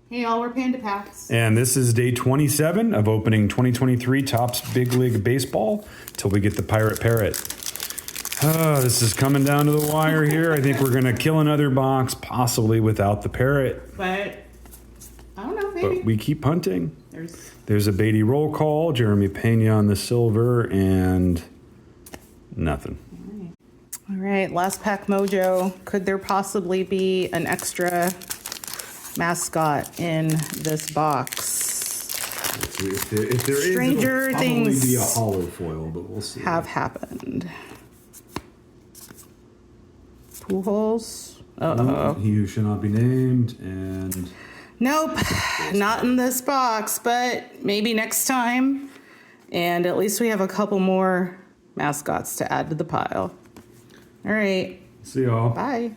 Hey, all, we're Panda Packs. And this is day 27 of opening 2023 Topps Big League Baseball till we get the Pirate Parrot. This is coming down to the wire here. I think we're going to kill another box, possibly without the Parrot. But, I don't know, maybe. But we keep hunting. There's a Beatty roll call, Jeremy Pena on the silver, and nothing. All right, last pack mojo. Could there possibly be an extra mascot in this box? If there Stranger is, it'll things probably be a hollow foil, but we'll see. Have happened. Pujols. He who shall not be named, and nope, not in this box, but maybe next time. And at least we have a couple more mascots to add to the pile. All right. See y'all. Bye.